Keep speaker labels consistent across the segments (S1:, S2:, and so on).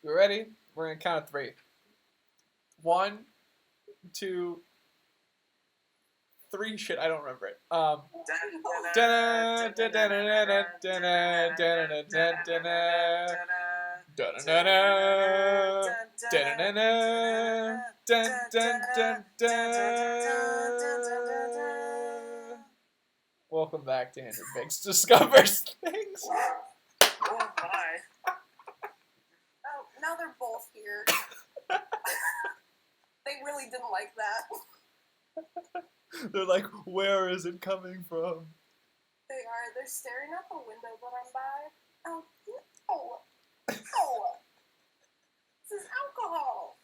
S1: You ready? We're gonna count of three. 1, 2, 3. Shit, I don't remember it. Welcome back to Andrew Biggs Discovers Things.
S2: Oh my.
S3: Oh, now they're both here. They really didn't like that.
S1: They're like, where is it coming from?
S3: They are. They're staring at the window that I'm by. Oh, no. No. This is alcohol.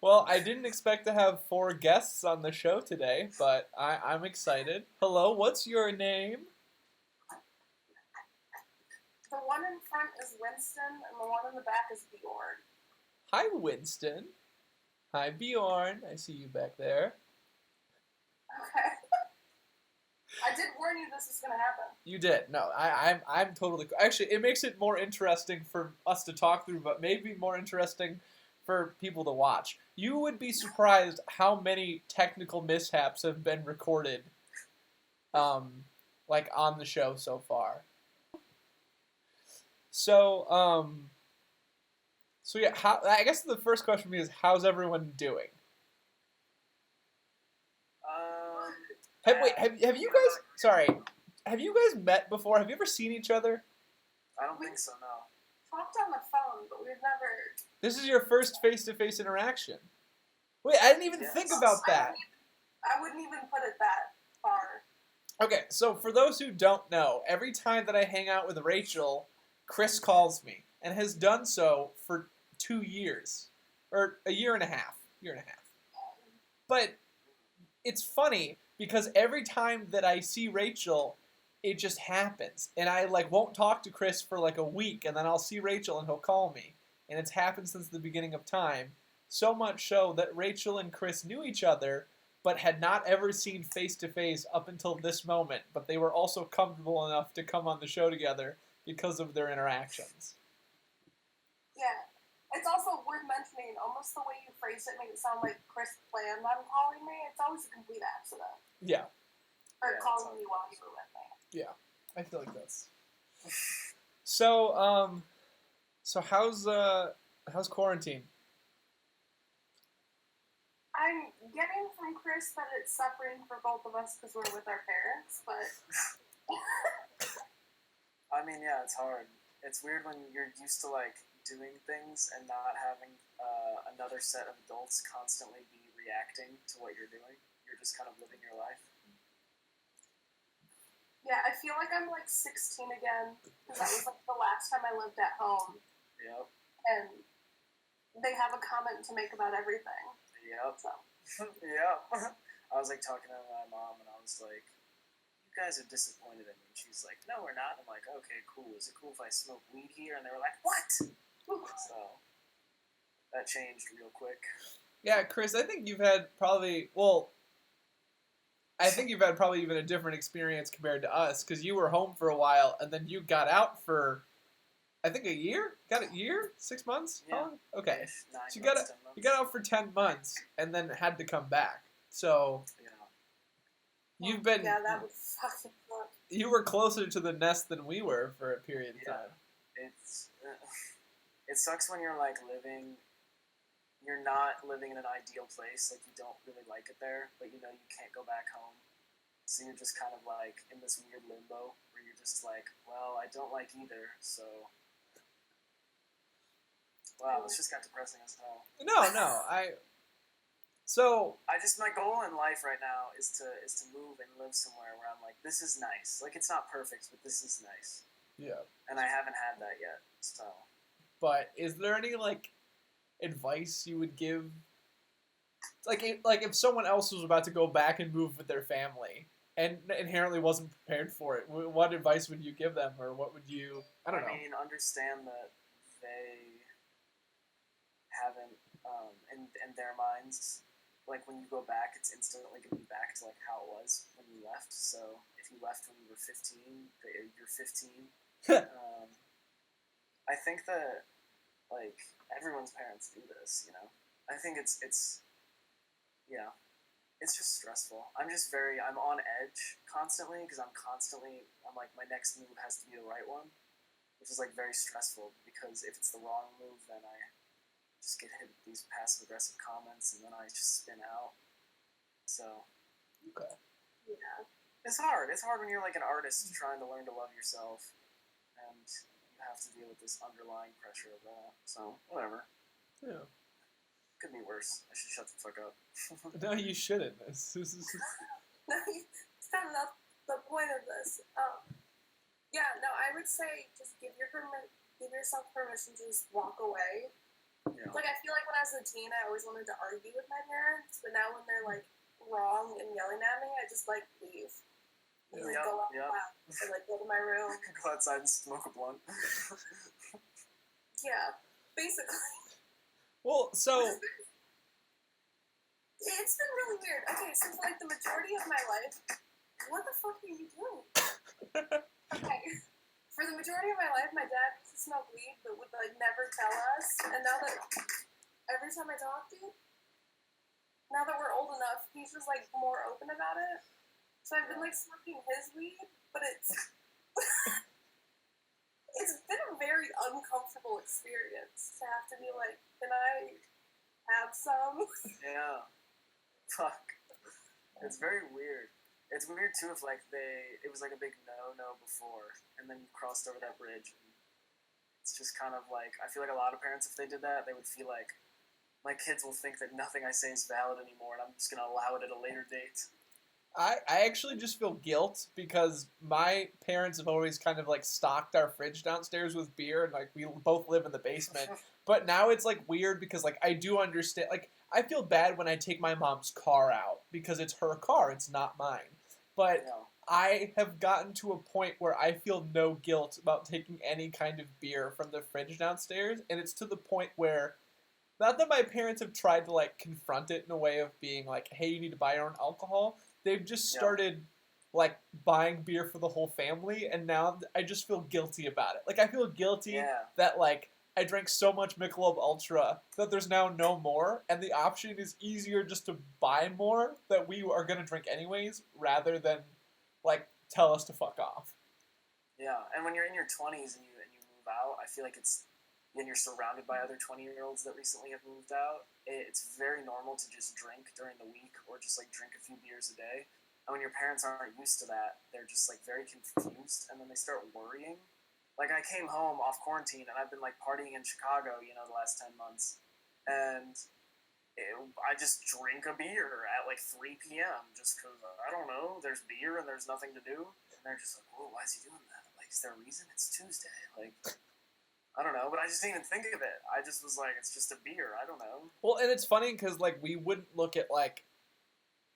S1: Well, I didn't expect to have 4 guests on the show today, but I'm excited. Hello, what's your name?
S3: The one in front is Winston, and the one in the back is Bjorn.
S1: Hi, Winston. Hi, Bjorn. I see you back there.
S3: Okay. I did warn you this was going to happen.
S1: You did. No, I'm totally... Actually, it makes it more interesting for us to talk through, but maybe more interesting for people to watch. You would be surprised how many technical mishaps have been recorded, like, on the show so far. So yeah, I guess the first question for me is, how's everyone doing? Have you guys... Sorry. Have you guys met before? Have you ever seen each other?
S2: I don't think so, no.
S3: Talked on the phone, but we've never...
S1: This is your first face-to-face interaction. Wait, I didn't even think about that.
S3: I wouldn't even put it that far.
S1: Okay, so for those who don't know, every time that I hang out with Rachel, Chris calls me, and has done so for 2 years. Or a year and a half. But it's funny, because every time that I see Rachel, it just happens. And I won't talk to Chris for a week, and then I'll see Rachel and he'll call me. And it's happened since the beginning of time. So much so that Rachel and Chris knew each other, but had not ever seen face-to-face up until this moment. But they were also comfortable enough to come on the show together because of their interactions.
S3: Yeah. It's also worth mentioning, almost the way you phrased it made it sound like Chris planned on calling me. It's always a complete accident.
S1: Yeah.
S3: Or calling me while you were with me.
S1: Yeah. I feel like that's... So how's quarantine?
S3: I'm getting from Chris that it's suffering for both of us because we're with our parents, but...
S2: I mean, yeah, it's hard. It's weird when you're used to, doing things and not having another set of adults constantly be reacting to what you're doing. You're just kind of living your life.
S3: Yeah, I feel like I'm 16 again, because that was the last time I lived at home.
S2: Yep.
S3: And they have a comment to make about everything.
S2: Yep.
S3: So.
S2: Yep. I was talking to my mom, and I was like, "You guys are disappointed in me." And she's like, "No, we're not." I'm like, "Okay, cool. Is it cool if I smoke weed here?" And they were like, "What?" So that changed real quick.
S1: Yeah, Chris, I think you've had probably even a different experience compared to us, because you were home for a while, and then you got out for, I think, a year? Got a year? 6 months?
S2: Yeah.
S1: Okay.
S2: So
S1: you got out for 10 months, and then had to come back. So, you've been...
S3: Yeah, that was fucking fun.
S1: You were closer to the nest than we were for a period of time.
S2: It sucks when you're you're not living in an ideal place, you don't really like it there, but you can't go back home. So you're just kind of in this weird limbo where you're just well, I don't like either, so... Wow, this just got depressing as hell.
S1: No,
S2: my goal in life right now is to move and live somewhere where I'm this is nice. It's not perfect, but this is nice.
S1: Yeah.
S2: And I haven't had that yet, so...
S1: But is there any, advice you would give? If someone else was about to go back and move with their family and inherently wasn't prepared for it, what advice would you give them, or what would you... I don't know.
S2: Understand that they haven't, in their minds, when you go back, it's instantly going to be back to, how it was when you left. So if you left when you were 15, you're 15. I think that Like, everyone's parents do this, you know? I think it's yeah, it's just stressful. I'm on edge constantly because I'm like, my next move has to be the right one, which is like very stressful because if it's the wrong move, then I just get hit with these passive aggressive comments and then I just spin out. So,
S1: Okay.
S3: Yeah.
S2: it's hard. It's hard when you're like an artist trying to learn to love yourself and you have to deal with this underlying pressure of that. So, whatever.
S1: Yeah.
S2: Could be worse. I should shut the fuck up.
S1: No, you shouldn't. This is
S3: No, it's kind of not the point of this. Yeah, no, I would say just give yourself permission to just walk away.
S2: Yeah.
S3: Like, I feel like when I was a teen, I always wanted to argue with my parents, but now when they're, like, wrong and yelling at me, I just, like, leave. And, like, go outside and, like, go to my room.
S2: Go outside and smoke a blunt.
S3: Yeah, basically.
S1: well. So
S3: It's been really weird. Okay, so for, like, the majority of my life, what the fuck are you doing? Okay. For the majority of my life, my dad used to smoke weed, but would, like, never tell us. And now that every time I talk to him, now that we're old enough, he's just, like, more open about it. So I've been, like, smoking his weed, but it's it's been a very uncomfortable experience to have to be like, can I have some?
S2: Yeah. Fuck. It's very weird. It's weird too if like it was like a big no before, and then you crossed over that bridge. And it's just kind of like, I feel like a lot of parents, if they did that, they would feel like my kids will think that nothing I say is valid anymore, and I'm just gonna allow it at a later date.
S1: I actually just feel guilt because my parents have always kind of like stocked our fridge downstairs with beer, and like we both live in the basement. But now it's like weird because like I do understand, like I feel bad when I take my mom's car out because it's her car, it's not mine. But
S2: You know?
S1: I have gotten to a point where I feel no guilt about taking any kind of beer from the fridge downstairs, and it's to the point where not that my parents have tried to like confront it in a way of being like, hey, you need to buy your own alcohol. They've just started like buying beer for the whole family, and now I just feel guilty about it. Like I feel guilty that like I drank so much Michelob Ultra that there's now no more, and the option is easier just to buy more that we are gonna drink anyways, rather than like tell us to fuck off.
S2: Yeah, and when you're in your 20s and you move out, I feel like and you're surrounded by other 20-year-olds that recently have moved out, it's very normal to just drink during the week or just like drink a few beers a day. And when your parents aren't used to that, they're just like very confused, and then they start worrying. Like I came home off quarantine and I've been like partying in Chicago, you know, the last 10 months, and I just drink a beer at like 3 p.m. just because, I don't know, there's beer and there's nothing to do. And they're just like, whoa, why is he doing that? Like, is there a reason? It's Tuesday. Like, I don't know, but I just didn't even think of it. I just was like, it's just a beer. I don't know.
S1: Well, and it's funny because like we wouldn't look at like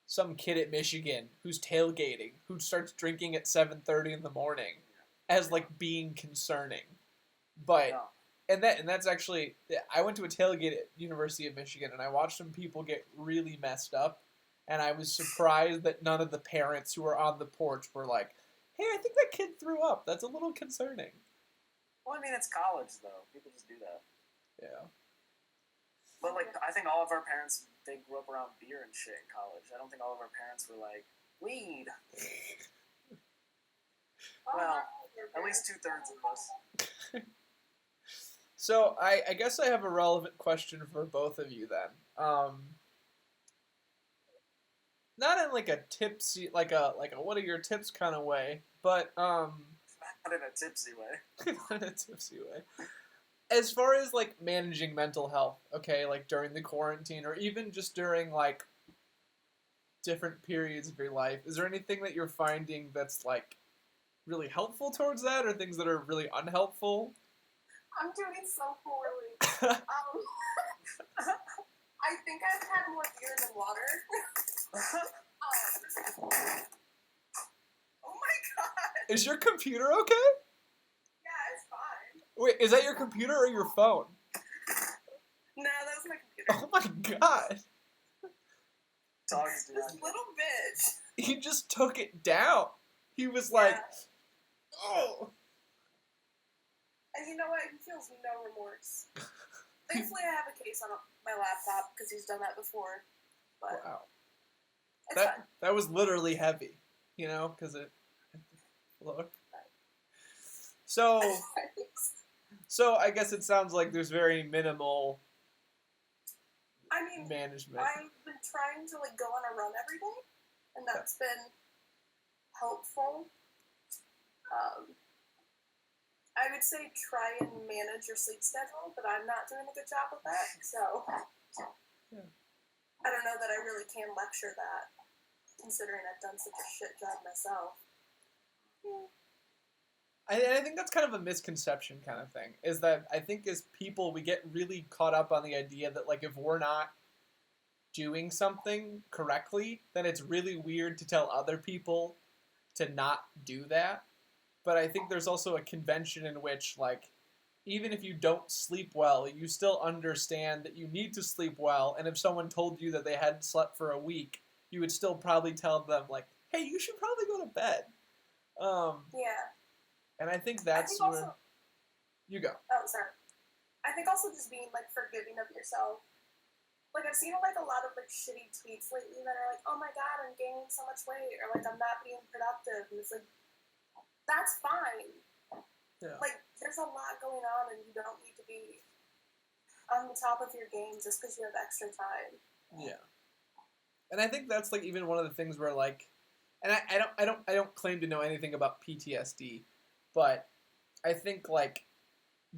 S1: some kid at Michigan who's tailgating who starts drinking at 7:30 in the morning as like being concerning, but
S2: No.
S1: and that's actually, I went to a tailgate at University of Michigan and I watched some people get really messed up, and I was surprised that none of the parents who were on the porch were like, hey, I think that kid threw up. That's a little concerning.
S2: Well, I mean, it's college, though. People just do that.
S1: Yeah.
S2: But, like, I think all of our parents, they grew up around beer and shit in college. I don't think all of our parents were like, weed. Well, at least 2/3 of us.
S1: So I guess I have a relevant question for both of you then. Not in like a tipsy, like a what are your tips kind of way, but
S2: Not in a tipsy way.
S1: not in a tipsy way. As far as like managing mental health, okay, like during the quarantine or even just during like different periods of your life, is there anything that you're finding that's like really helpful towards that, or things that are really unhelpful?
S3: I'm doing so poorly. I think I've had more beer than water. Oh my god.
S1: Is your computer okay?
S3: Yeah, it's fine.
S1: Wait, is that your computer or your phone?
S3: No, that was my computer.
S1: Oh my god.
S2: Dogs do
S3: This
S2: that.
S3: little bitch.
S1: He just took it down. He was like, oh.
S3: And you know what? He feels no remorse. Thankfully, I have a case on my laptop because he's done that before. But
S1: Wow.
S3: it's fine.
S1: That was literally heavy, you know, because it hit the floor. So I guess it sounds like there's very minimal
S3: I mean,
S1: management.
S3: I've been trying to like go on a run every day, and that's been helpful. I would say try and manage your sleep schedule, but I'm not doing a good job with that. So
S1: Yeah.
S3: I don't know that I really can lecture that, considering I've done such a shit job myself.
S1: I think that's kind of a misconception kind of thing, is that I think as people, we get really caught up on the idea that, like, if we're not doing something correctly, then it's really weird to tell other people to not do that. But I think there's also a convention in which, like, even if you don't sleep well, you still understand that you need to sleep well, and if someone told you that they hadn't slept for a week, you would still probably tell them, like, hey, you should probably go to bed.
S3: Yeah.
S1: And I think that's where... You go.
S3: Oh, sorry. I think also just being, like, forgiving of yourself. Like, I've seen, like, a lot of, like, shitty tweets lately that are like, oh my god, I'm gaining so much weight, or, like, I'm not being productive, and it's like, that's fine.
S1: Yeah.
S3: Like, there's a lot going on, and you don't need to be on the top of your game just because you have extra time.
S1: Yeah. And I think that's, like, even one of the things where, like, and I don't claim to know anything about PTSD, but I think, like,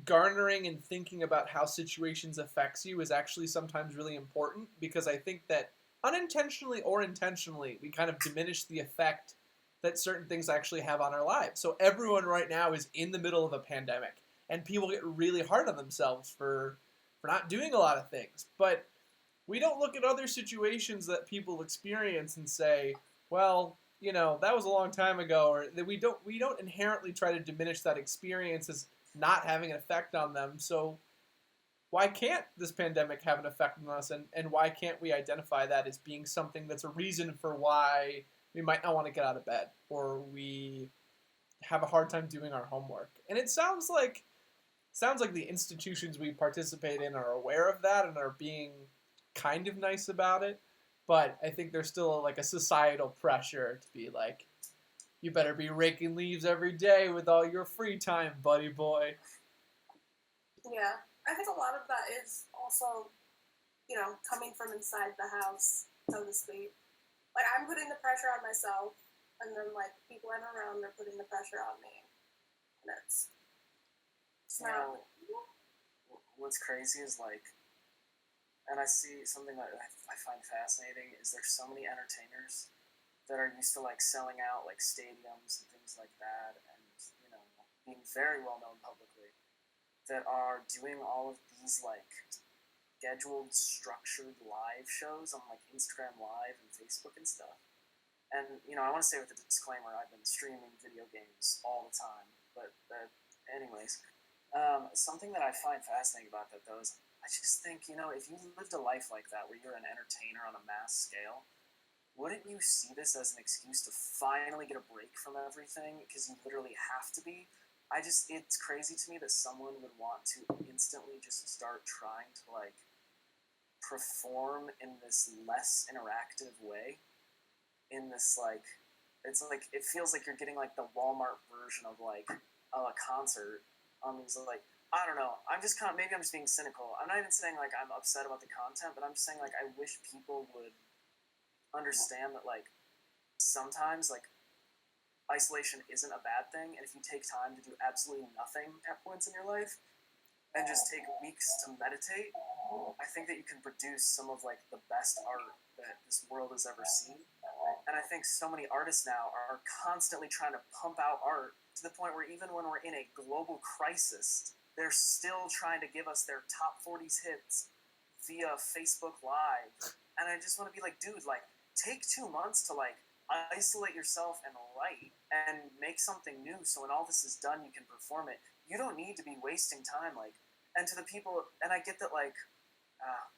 S1: garnering and thinking about how situations affects you is actually sometimes really important, because I think that unintentionally or intentionally, we kind of diminish the effect that certain things actually have on our lives. So everyone right now is in the middle of a pandemic, and people get really hard on themselves for not doing a lot of things. But we don't look at other situations that people experience and say, well, you know, that was a long time ago, or that we don't inherently try to diminish that experience as not having an effect on them. So why can't this pandemic have an effect on us, and why can't we identify that as being something that's a reason for why we might not want to get out of bed, or we have a hard time doing our homework? And it sounds like the institutions we participate in are aware of that and are being kind of nice about it, but I think there's still like a societal pressure to be like, you better be raking leaves every day with all your free time, buddy boy.
S3: Yeah. I think a lot of that is also, you know, coming from inside the house, so to speak. Like, I'm putting the pressure on myself, and then, like, people I'm around are putting the pressure on me. And it's not...
S2: What's crazy is, like, and I see something that I find fascinating is there's so many entertainers that are used to, like, selling out, like, stadiums and things like that, and, you know, being very well known publicly, that are doing all of these, like, scheduled, structured live shows on, like, Instagram Live and Facebook and stuff. And, you know, I want to say with a disclaimer, I've been streaming video games all the time. But, anyways, something that I find fascinating about that, though, is I just think, you know, if you lived a life like that, where you're an entertainer on a mass scale, wouldn't you see this as an excuse to finally get a break from everything? Because you literally have to be. It's crazy to me that someone would want to instantly just start trying to, like, perform in this less interactive way, in this, like, it's like, it feels like you're getting, like, the Walmart version of, like, a concert on these, like, I don't know, maybe I'm just being cynical. I'm not even saying, like, I'm upset about the content, but I'm just saying, like, I wish people would understand that, like, sometimes, like, isolation isn't a bad thing, and if you take time to do absolutely nothing at points in your life, and just take weeks to meditate, I think that you can produce some of, like, the best art that this world has ever seen. And I think so many artists now are constantly trying to pump out art to the point where even when we're in a global crisis, they're still trying to give us their top 40s hits via Facebook Live. And I just want to be like, dude, like, take 2 months to, like, isolate yourself and write and make something new, so when all this is done, you can perform it. You don't need to be wasting time, like, and to the people, and I get that, like,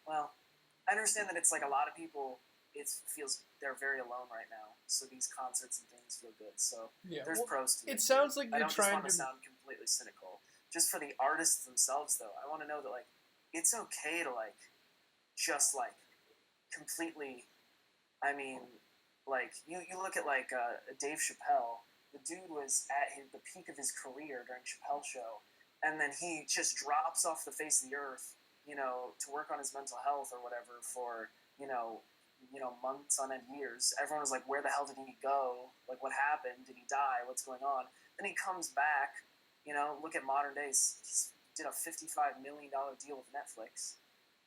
S2: well, I understand that it's, like, a lot of people, it feels they're very alone right now, so these concerts and things feel good, so
S1: yeah,
S2: there's pros to it.
S1: It sounds like you're
S2: I don't just
S1: trying
S2: want to sound completely cynical. Just for the artists themselves, though, I want to know that, like, it's okay to like just like completely. I mean, like you look at like Dave Chappelle. The dude was at the peak of his career during Chappelle's show, and then he just drops off the face of the earth, to work on his mental health or whatever for months on end, years. Everyone was like, "Where the hell did he go? Like, what happened? Did he die? What's going on?" Then he comes back. Look at modern days. He did a $55 million deal with Netflix.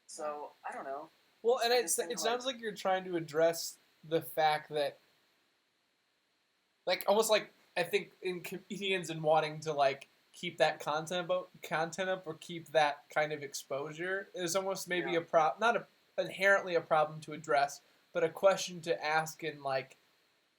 S2: So I don't know.
S1: Well, and it sounds like you're trying to address the fact that, like, almost like I think in comedians and wanting to like keep that content up or keep that kind of exposure is almost maybe not inherently a problem to address, but a question to ask in like,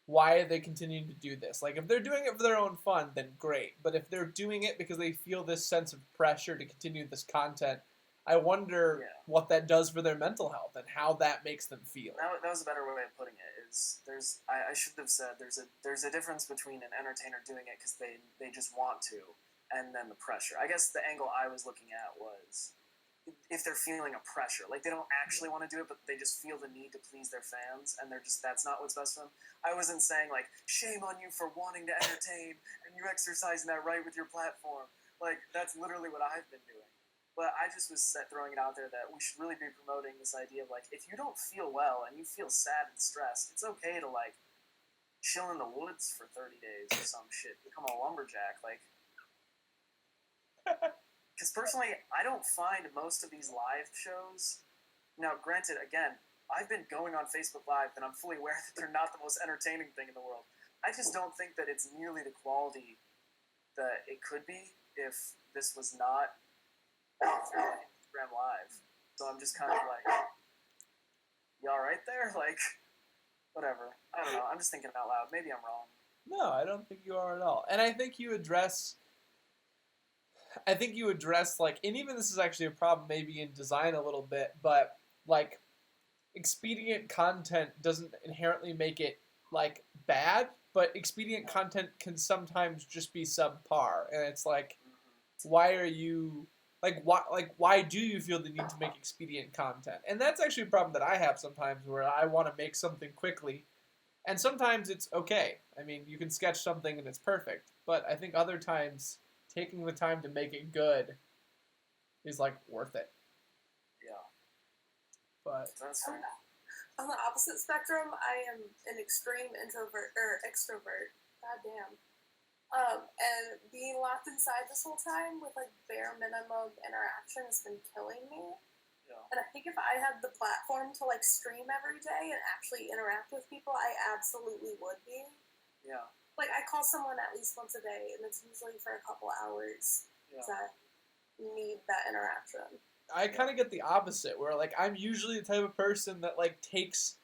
S1: why are they continuing to do this? Like, if they're doing it for their own fun, then great. But if they're doing it because they feel this sense of pressure to continue this content, I wonder what that does for their mental health and how that makes them feel.
S2: That was a better way of putting it. I should have said there's a difference between an entertainer doing it because they just want to, and then the pressure. I guess the angle I was looking at was if they're feeling a pressure, like they don't actually want to do it, but they just feel the need to please their fans, and that's not what's best for them. I wasn't saying like shame on you for wanting to entertain and you exercising that right with your platform. Like that's literally what I've been doing. But I just was throwing it out there that we should really be promoting this idea of like if you don't feel well and you feel sad and stressed, it's okay to like chill in the woods for 30 days or some shit, become a lumberjack, like. Because personally, I don't find most of these live shows. Now, granted, again, I've been going on Facebook Live, and I'm fully aware that they're not the most entertaining thing in the world. I just don't think that it's nearly the quality that it could be if this was not Instagram Live. So I'm just kind of like, you all right there? Like, whatever. I don't know. I'm just thinking out loud. Maybe I'm wrong.
S1: No, I don't think you are at all. And I think you address like, and even this is actually a problem maybe in design a little bit, but like expedient content doesn't inherently make it like bad, but expedient content can sometimes just be subpar, and it's like, why are you why do you feel the need to make expedient content? And that's actually a problem that I have sometimes, where I want to make something quickly, and sometimes it's okay. I mean, you can sketch something and it's perfect, but I think other times taking the time to make it good is like worth it.
S2: Yeah.
S1: But
S2: that's fair.
S3: On the opposite spectrum, I am an extreme introvert or extrovert. God damn. And being locked inside this whole time with like bare minimum interaction has been killing me.
S2: Yeah.
S3: And I think if I had the platform to like stream every day and actually interact with people, I absolutely would be.
S2: Yeah.
S3: Like, I call someone at least once a day, and it's usually for a couple hours because I need that interaction.
S1: I kind of get the opposite, where like I'm usually the type of person that like takes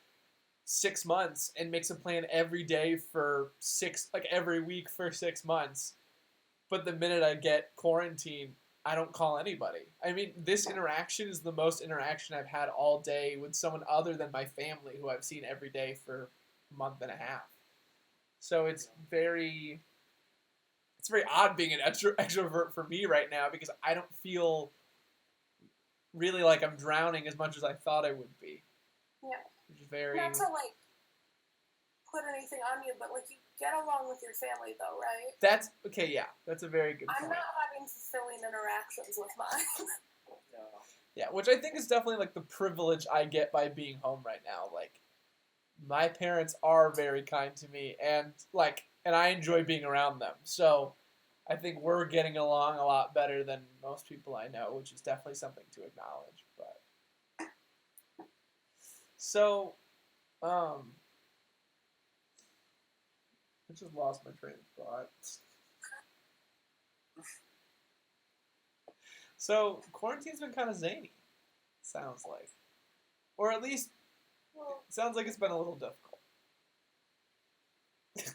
S1: 6 months and makes a plan every day for every week for 6 months. But the minute I get quarantined, I don't call anybody. I mean, this interaction is the most interaction I've had all day with someone other than my family, who I've seen every day for a month and a half. So it's very odd being an extrovert for me right now, because I don't feel really like I'm drowning as much as I thought I would be.
S3: Yeah.
S1: Which is very...
S3: Not to, like, put anything on you, but, like, you get along with your family, though, right?
S1: That's... Okay, yeah. That's a very good point.
S3: I'm not having fulfilling interactions with mine.
S1: Yeah, which I think is definitely, like, the privilege I get by being home right now. Like, my parents are very kind to me, and I enjoy being around them. So I think we're getting along a lot better than most people I know, which is definitely something to acknowledge. But so, I just lost my train of thought. So quarantine's been kind of zany, sounds like, or at least it sounds like it's been a little difficult.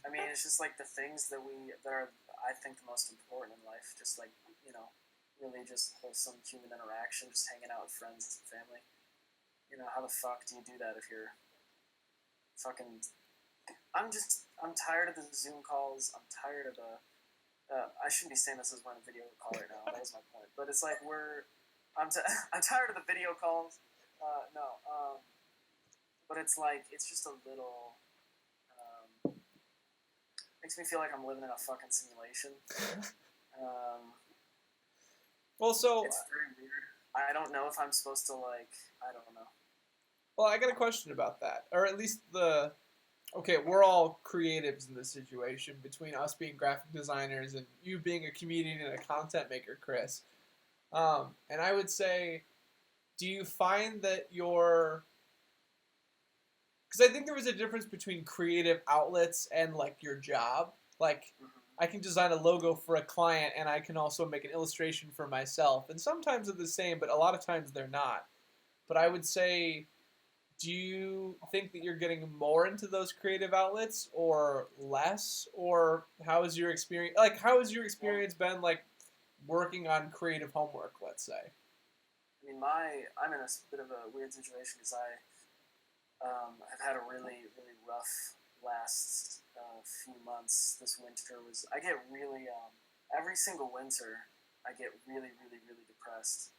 S2: I mean, it's just like the things that are, I think, the most important in life. Just like, really just wholesome human interaction, just hanging out with friends and family. How the fuck do you do that if you're fucking... I'm tired of the Zoom calls. I'm tired of the... I shouldn't be saying this as we're on a video call right now. That was my point. But it's like we're I'm tired of the video calls. No. But it's like, it's just a little, makes me feel like I'm living in a fucking simulation.
S1: Well, so
S2: It's very weird. I don't know if I'm supposed to, like, I don't know.
S1: well, I got a question about that, or at least okay, we're all creatives in this situation between us being graphic designers and you being a comedian and a content maker, Chris. And I would say, do you find that because I think there was a difference between creative outlets and like your job. Like, I can design a logo for a client and I can also make an illustration for myself. And sometimes they're the same, but a lot of times they're not. But I would say, do you think that you're getting more into those creative outlets or less? Or how is your experience? Like, how has your experience been like working on creative homework? Let's say.
S2: I mean, I'm in a bit of a weird situation because I've had a really, really rough last few months. This winter I get really, every single winter, I get really, really, really depressed.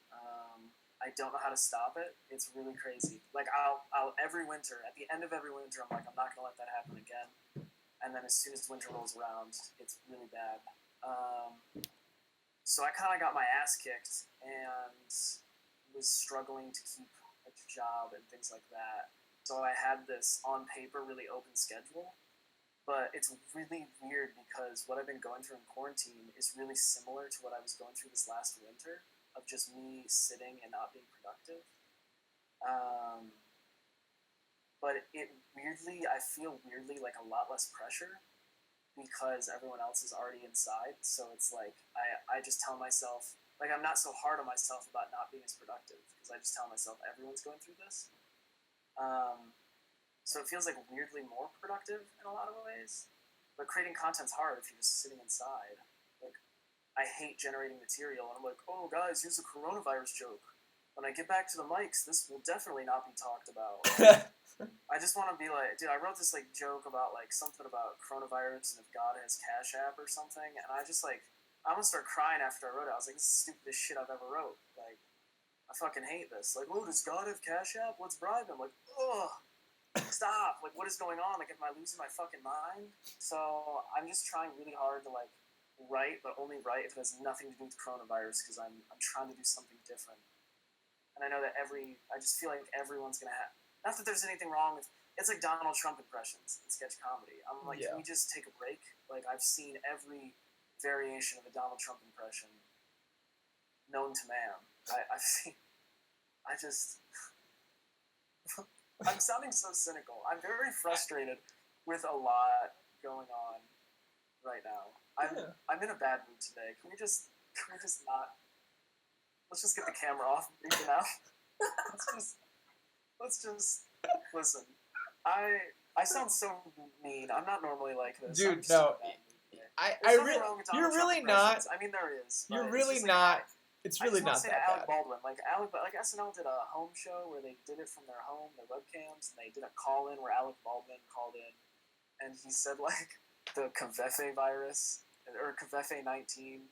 S2: I don't know how to stop it. It's really crazy. Like, I'll every winter, at the end of every winter, I'm like, I'm not going to let that happen again. And then as soon as winter rolls around, it's really bad. So I kind of got my ass kicked and was struggling to keep a job and things like that. So I had this on paper really open schedule, but it's really weird because what I've been going through in quarantine is really similar to what I was going through this last winter of just me sitting and not being productive. But I feel weirdly like a lot less pressure because everyone else is already inside. So it's like, I just tell myself, like, I'm not so hard on myself about not being as productive because I just tell myself everyone's going through this. So it feels like weirdly more productive in a lot of ways. But creating content's hard if you're just sitting inside. Like, I hate generating material, and I'm like, oh, guys, here's a coronavirus joke. When I get back to the mics, this will definitely not be talked about. I just want to be like, dude, I wrote this, like, joke about, like, something about coronavirus and if God has Cash App or something, and I just, like, I'm gonna start crying after I wrote it. I was like, this is the stupidest shit I've ever wrote. Like, I fucking hate this. Like, oh, does God have Cash App? Let's bribe him. Like, ugh. Stop. Like, what is going on? Like, am I losing my fucking mind? So I'm just trying really hard to, like, write, but only write if it has nothing to do with coronavirus because I'm trying to do something different. And I know that I just feel like everyone's going to have, not that there's anything wrong with, it's like Donald Trump impressions in sketch comedy. I'm like,
S1: Yeah.
S2: Can we just take a break? Like, I've seen every variation of a Donald Trump impression known to man. I've seen, I'm sounding so cynical. I'm very frustrated with a lot going on right now. I'm in a bad mood today. Can we just not? Let's just get the camera off and breathe it out. Let's just listen. I sound so mean. I'm not normally like this.
S1: Dude,
S2: I'm
S1: no. You're really not.
S2: I mean, there is.
S1: You're really not. It's really not
S2: that
S1: that
S2: Alec
S1: bad.
S2: Baldwin, like SNL did a home show where they did it from their home, their webcams, and they did a call-in where Alec Baldwin called in, and he said like the Kvefe virus or Kvefe 19,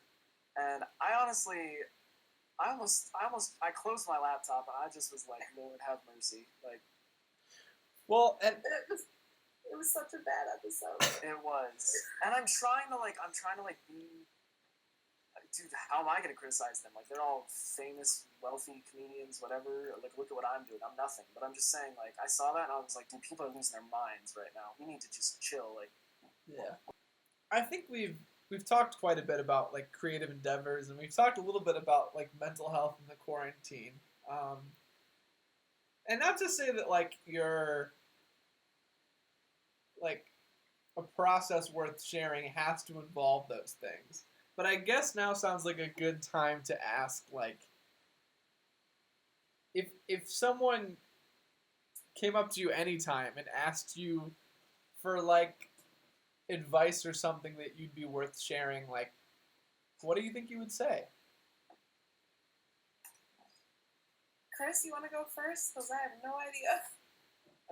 S2: and I closed my laptop and I just was like, Lord have mercy, like.
S1: Well, and
S3: it was such a bad episode.
S2: It was, and I'm trying to be. Dude, how am I going to criticize them? Like, they're all famous, wealthy comedians, whatever. Like, look at what I'm doing. I'm nothing. But I'm just saying, like, I saw that and I was like, dude, people are losing their minds right now. We need to just chill. Like,
S1: yeah. I think we've talked quite a bit about, like, creative endeavors, and we've talked a little bit about, like, mental health in the quarantine. And not to say that, like, you're, like, a process worth sharing has to involve those things. But I guess now sounds like a good time to ask, like, if someone came up to you anytime and asked you for, like, advice or something that you'd be worth sharing, like, what do you think you would say?
S3: Chris, you want to go first? Because I have no idea.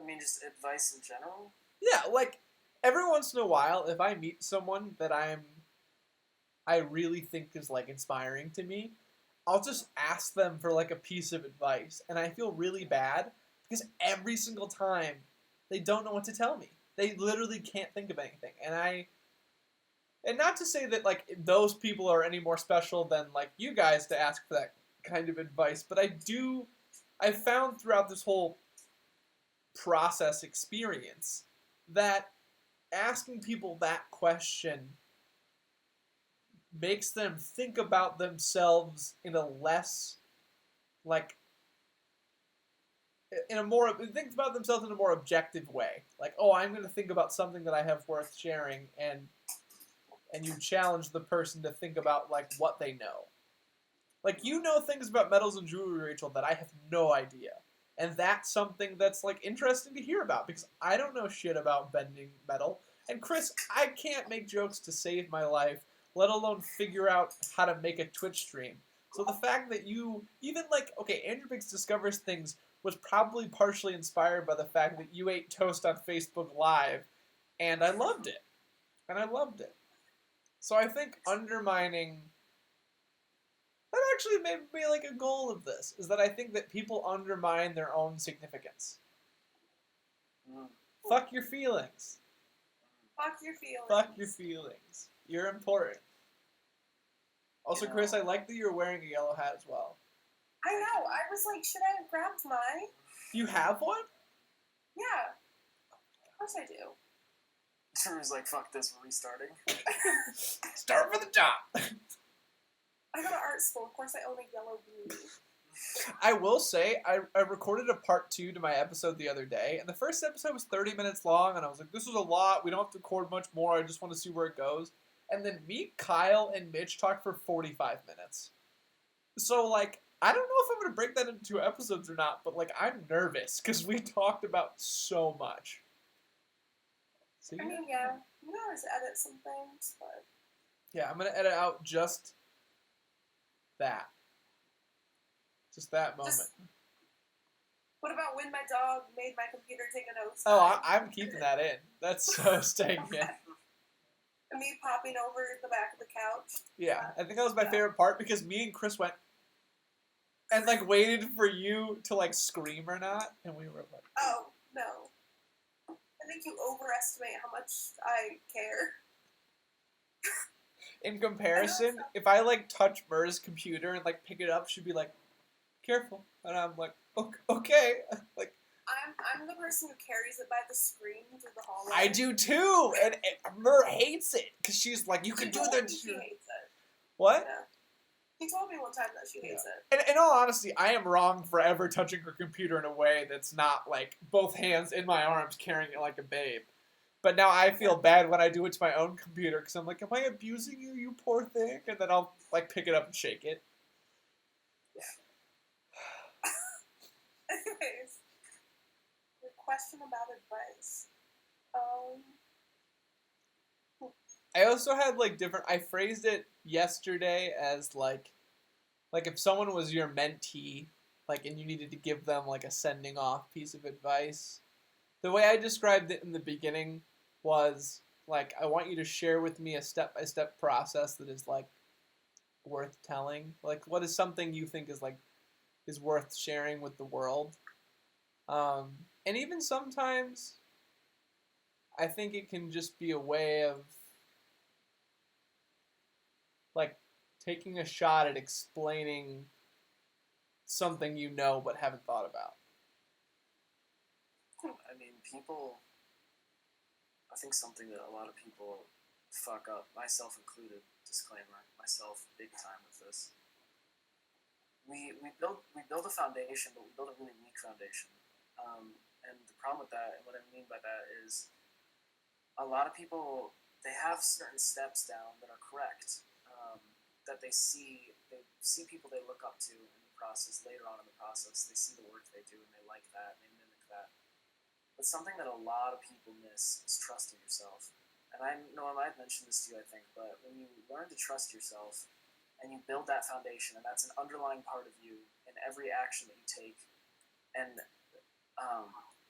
S2: I mean, just advice in general?
S1: Yeah, like, every once in a while, if I meet someone that I really think is, like, inspiring to me, I'll just ask them for like a piece of advice, and I feel really bad because every single time they don't know what to tell me. They literally can't think of anything, and not to say that like those people are any more special than like you guys to ask for that kind of advice, but I found throughout this whole process experience that asking people that question makes them think about themselves in a less like in a more think about themselves in a more objective way. Like, oh, I'm going to think about something that I have worth sharing, and you challenge the person to think about like what they know. Like, you know things about metals and jewelry, Rachel, that I have no idea. And that's something that's like interesting to hear about because I don't know shit about bending metal. And Chris, I can't make jokes to save my life, let alone figure out how to make a Twitch stream. So the fact that you even like okay, Andrew Biggs discovers things was probably partially inspired by the fact that you ate toast on Facebook Live, and I loved it. And I loved it. So I think undermining that actually may be like a goal of this, is that I think that people undermine their own significance. Fuck your feelings.
S3: Fuck your feelings.
S1: Fuck your feelings. You're important. Also, Chris, I like that you're wearing a yellow hat as well.
S3: I know. I was like, should I have grabbed mine?
S1: You have one?
S3: Yeah. Of course I do.
S2: Drew's like, fuck this, we're restarting.
S1: Start from the top.
S3: I go to art school. Of course I own a yellow beanie.
S1: I will say, I recorded a part 2 to my episode the other day, and the first episode was 30 minutes long, and I was like, this is a lot, we don't have to record much more, I just want to see where it goes. And then me, Kyle, and Mitch talked for 45 minutes. So, like, I don't know if I'm going to break that into 2 episodes or not, but, like, I'm nervous, because we talked about so much. So,
S3: I mean, yeah, you can always edit some things, but...
S1: Yeah, I'm going to edit out just that. Just that moment.
S3: What about when my dog made my computer take a nose?
S1: Oh, I'm keeping that in. That's so staying in.
S3: And me popping over the back of the couch.
S1: Yeah, I think that was my favorite part because me and Chris went and like waited for you to like scream or not, and we were like,
S3: Oh, no. I think you overestimate how much I care.
S1: in comparison, if I like touch Mur's computer and like pick it up, she'd be like, careful. And I'm like, okay. Like,
S3: I'm the person who carries it by the screen through the hallway.
S1: I do too, and Mur hates it because she's like, you can do that.
S3: She hates it.
S1: What?
S3: Yeah. He told me one time that she hates it.
S1: And in all honesty, I am wrong for ever touching her computer in a way that's not like both hands in my arms carrying it like a babe. But now I feel bad when I do it to my own computer because I'm like, am I abusing you, you poor thing? And then I'll like pick it up and shake it.
S3: Anyways, your question about advice.
S1: I also had like different. I phrased it yesterday as like if someone was your mentee, like, and you needed to give them like a sending off piece of advice. The way I described it in the beginning was like, I want you to share with me a step-by-step process that is like worth telling. Like, what is something you think is like is worth sharing with the world? And even sometimes, I think it can just be a way of like taking a shot at explaining something you know but haven't thought about.
S2: I mean, I think something that a lot of people fuck up, myself included, disclaimer, myself big time with this. We build a foundation, but we build a really weak foundation. And the problem with that, and what I mean by that is, a lot of people, they have certain steps down that are correct, that they see people they look up to in the process, later on in the process, they see the work they do and they like that, and they mimic that. But something that a lot of people miss is trusting yourself. And I know I might have mentioned this to you, I think, but when you learn to trust yourself and you build that foundation, and that's an underlying part of you in every action that you take, and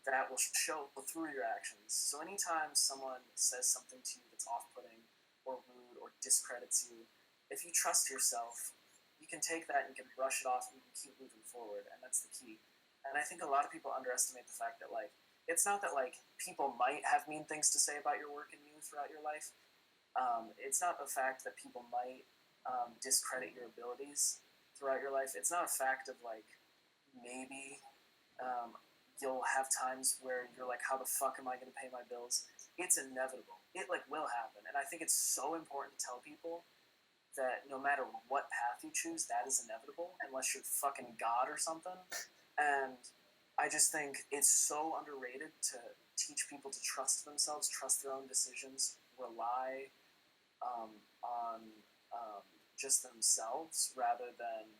S2: that will show through your actions. So anytime someone says something to you that's off-putting or rude or discredits you, if you trust yourself, you can take that and you can brush it off and you can keep moving forward, and that's the key. And I think a lot of people underestimate the fact that, like, it's not that, like, people might have mean things to say about your work and you throughout your life. It's not the fact that people might discredit your abilities throughout your life. It's not a fact of, like, maybe you'll have times where you're like, how the fuck am I going to pay my bills? It's inevitable. It, like, will happen. And I think it's so important to tell people that no matter what path you choose, that is inevitable, unless you're fucking God or something. And I just think it's so underrated to teach people to trust themselves, trust their own decisions, rely on just themselves rather than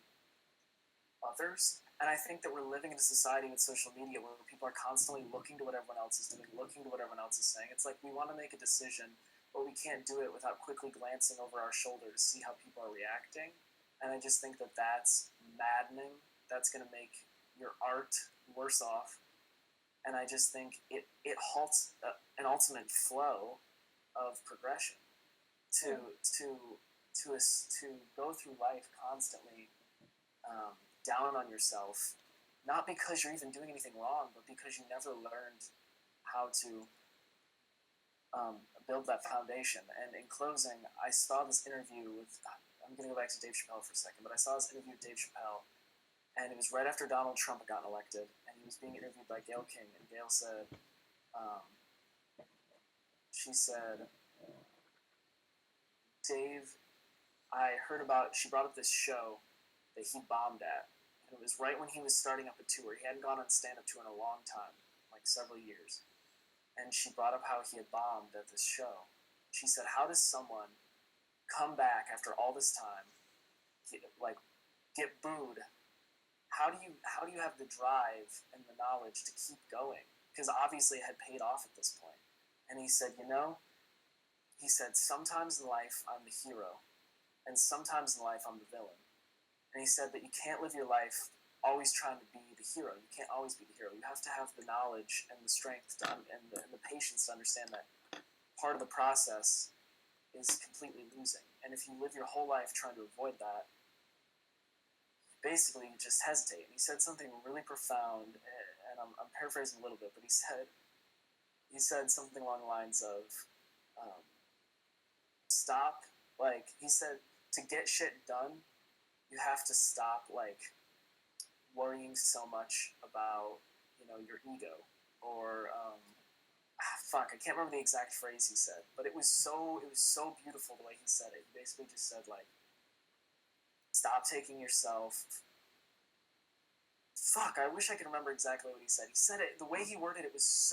S2: others. And I think that we're living in a society with social media where people are constantly looking to what everyone else is doing, looking to what everyone else is saying. It's like we want to make a decision, but we can't do it without quickly glancing over our shoulder to see how people are reacting. And I just think that that's maddening. That's going to make your art worse off. And I just think it halts an ultimate flow of progression to go through life constantly down on yourself, not because you're even doing anything wrong, but because you never learned how to build that foundation. And in closing, I saw this interview with, I'm going to go back to Dave Chappelle for a second, but I saw this interview with Dave Chappelle, and it was right after Donald Trump had gotten elected, and he was being interviewed by Gayle King, and Gayle said, she said, Dave, she brought up this show that he bombed at, and it was right when he was starting up a tour. He hadn't gone on stand-up tour in a long time, like several years. And she brought up how he had bombed at this show. She said, how does someone come back after all this time, get booed? How do you have the drive and the knowledge to keep going? Because obviously it had paid off at this point. And he said, sometimes in life I'm the hero, and sometimes in life I'm the villain. And he said that you can't live your life always trying to be the hero. You can't always be the hero. You have to have the knowledge and the strength and the patience to understand that part of the process is completely losing. And if you live your whole life trying to avoid that, basically you just hesitate. And he said something really profound, and I'm paraphrasing a little bit, but he said something along the lines of, stop, like, he said, to get shit done, you have to stop, like, worrying so much about, your ego, or, I can't remember the exact phrase he said, but it was so beautiful the way he said it. He basically just said, like, stop taking yourself, I wish I could remember exactly what he said. He said it, the way he worded it was just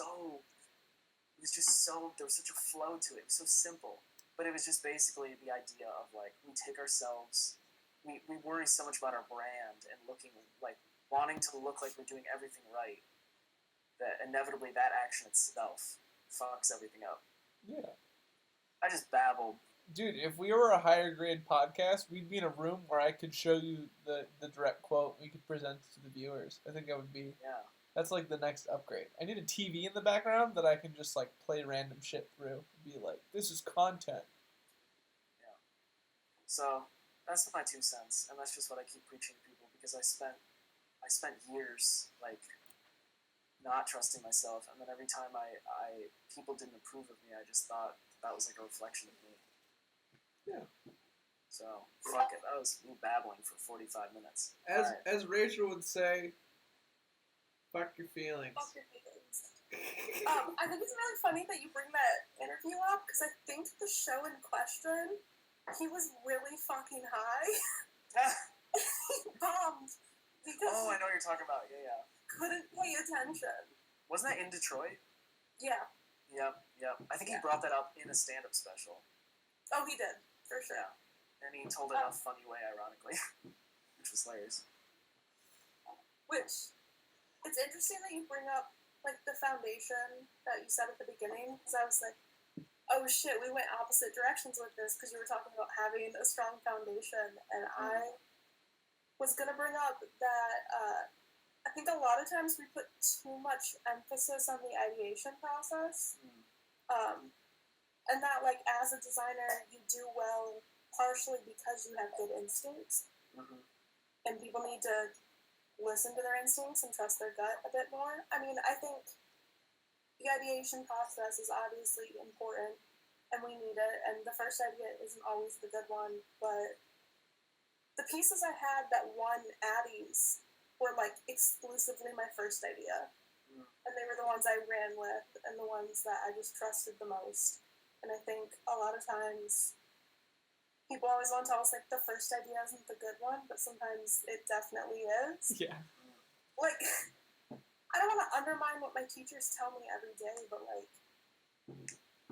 S2: so, there was such a flow to it. It was so simple, but it was just basically the idea of, like, we take ourselves, we worry so much about our brand and wanting to look like we're doing everything right, that inevitably that action itself fucks everything up.
S1: Yeah.
S2: I just babbled.
S1: Dude, if we were a higher grade podcast, we'd be in a room where I could show you the direct quote we could present to the viewers. I think that would be...
S2: Yeah.
S1: That's, like, the next upgrade. I need a TV in the background that I can just, like, play random shit through. Be like, this is content.
S2: Yeah. So, that's my 2 cents, and that's just what I keep preaching to people, because I spent years, like, not trusting myself, and then every time people didn't approve of me, I just thought that was, like, a reflection of me.
S1: Yeah.
S2: So, fuck it. That was me babbling for 45 minutes.
S1: As Rachel would say, fuck your feelings.
S3: Fuck your feelings. I think it's really funny that you bring that interview up, because I think the show in question, he was really fucking high. He bombed because
S2: I know what you're talking about. Yeah.
S3: couldn't pay attention.
S2: Wasn't that in Detroit?
S3: Yeah.
S2: Yep. I think he brought that up in a stand-up special.
S3: Oh, he did, for sure.
S2: Yeah. And he told it in a funny way, ironically, which was hilarious.
S3: Which, it's interesting that you bring up, like, the foundation that you said at the beginning, because I was like, oh shit, we went opposite directions with this, because you were talking about having a strong foundation, and I was going to bring up that I think a lot of times we put too much emphasis on the ideation process, and that, like, as a designer, you do well partially because you have good instincts,
S2: Mm-hmm.
S3: and people need to listen to their instincts and trust their gut a bit more. I mean, I think the ideation process is obviously important, and we need it, and the first idea isn't always the good one, but the pieces I had that won Addies were, like, exclusively my first idea. And they were the ones I ran with, and the ones that I just trusted the most. And I think a lot of times people always want to tell us, like, the first idea isn't the good one, but sometimes it definitely is.
S1: Yeah.
S3: Like, I don't want to undermine what my teachers tell me every day, but, like,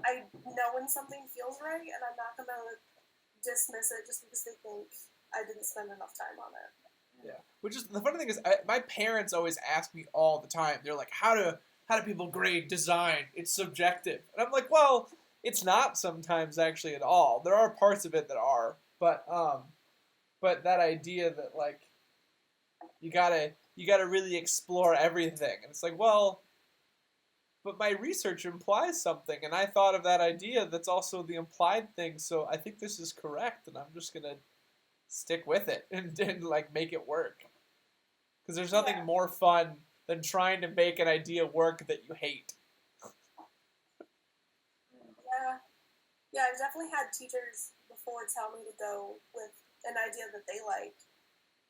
S3: I know when something feels right, and I'm not going to dismiss it just because they think I didn't spend enough time on it.
S1: Yeah. Which is the funny thing is, my parents always ask me all the time. They're like, "How do people grade design? It's subjective." And I'm like, "Well, it's not sometimes actually at all. There are parts of it that are, but that idea that like you gotta really explore everything, and it's like, well, but my research implies something, and I thought of that idea that's also the implied thing, so I think this is correct, and I'm just gonna stick with it and like make it work. Because there's nothing more fun than trying to make an idea work that you hate.
S3: Yeah, I've definitely had teachers before tell me to go with an idea that they like.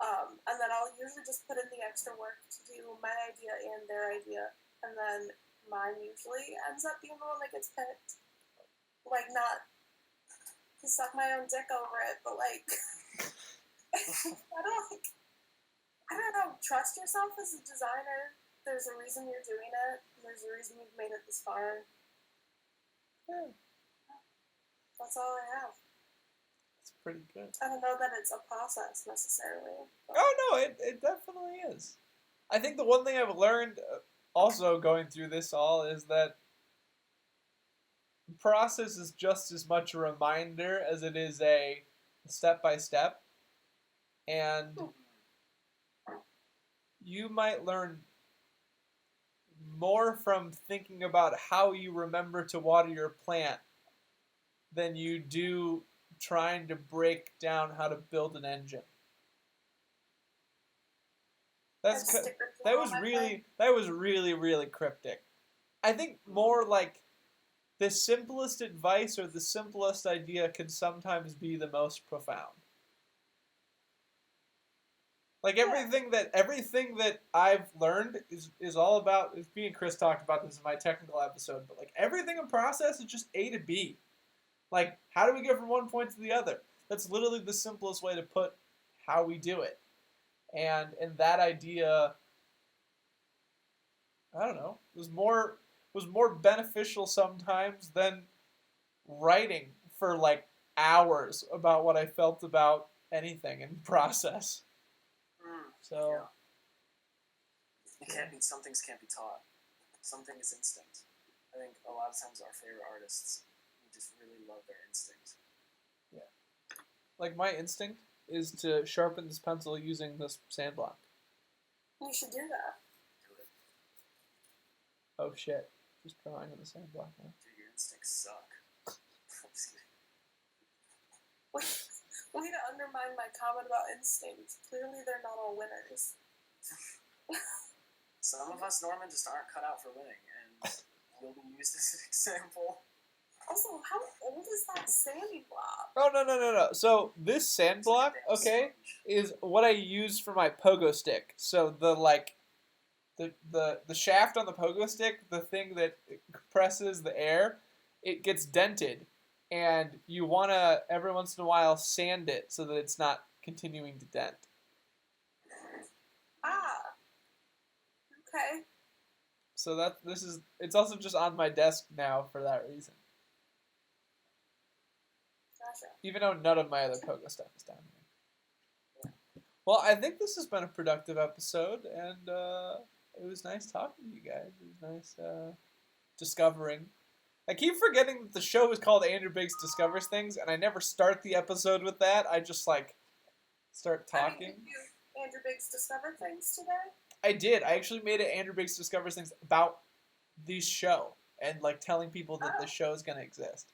S3: And then I'll usually just put in the extra work to do my idea and their idea. And then mine usually ends up being the one that gets picked. Like, not to suck my own dick over it, but like, I don't know, trust yourself as a designer. There's a reason you're doing it. There's a reason you've made it this far.
S1: Yeah.
S3: That's all I have.
S1: It's pretty good.
S3: I don't know that it's a process necessarily. But.
S1: Oh no, it definitely is. I think the one thing I've learned also going through this all is that the process is just as much a reminder as it is a step by step. And you might learn more from thinking about how you remember to water your plant than you do trying to break down how to build an engine. That was really cryptic. I think more like the simplest advice or the simplest idea can sometimes be the most profound. Like everything that I've learned is all about. Me and Chris talked about this in my technical episode, but like everything in process is just A to B. Like, how do we get from one point to the other? That's literally the simplest way to put how we do it. And that idea, I don't know, was more beneficial sometimes than writing for like hours about what I felt about anything in process. So
S2: some things can't be taught. Something is instinct. I think a lot of times our favorite artists, we just really love their instinct.
S1: Yeah. Like my instinct is to sharpen this pencil using this sand block.
S3: You should do that.
S2: Do it.
S1: Oh shit. Just drawing on the sand block now.
S2: Dude, your instincts suck. I'm just kidding.
S3: Way to undermine my comment about instincts. Clearly they're not all winners.
S2: Some of us, Norman, just aren't cut out for winning, and you'll be used as an example.
S3: Also, how old is that sandy block?
S1: Oh, no. So this sand block, okay, is what I use for my pogo stick. So the shaft on the pogo stick, the thing that compresses the air, it gets dented. And you want to, every once in a while, sand it so that it's not continuing to dent.
S3: Ah. Okay.
S1: So it's also just on my desk now for that reason.
S3: Gotcha.
S1: Even though none of my other pogo stuff is down here. Well, I think this has been a productive episode, and it was nice talking to you guys. It was nice discovering. I keep forgetting that the show is called Andrew Biggs Discovers Things, and I never start the episode with that. I just, start talking.
S3: Did you Andrew Biggs discover things today?
S1: I did. I actually made it Andrew Biggs Discovers Things about the show, and, telling people that the show is going to exist.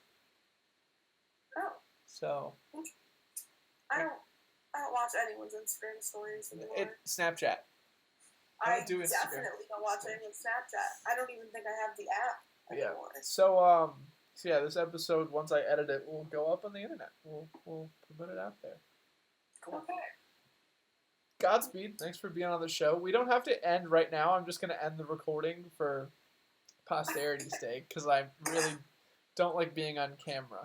S3: Oh.
S1: So.
S3: I don't I don't watch anyone's Instagram stories anymore.
S1: Snapchat.
S3: I
S1: don't do Instagram.
S3: definitely don't watch anyone's Snapchat. I don't even think I have the app anymore.
S1: So yeah, this episode, once I edit it, will go up on the internet. We'll put it out there.
S2: Cool.
S3: Okay.
S1: Godspeed. Thanks for being on the show. We don't have to end right now. I'm just gonna end the recording for posterity's sake because I really don't like being on camera.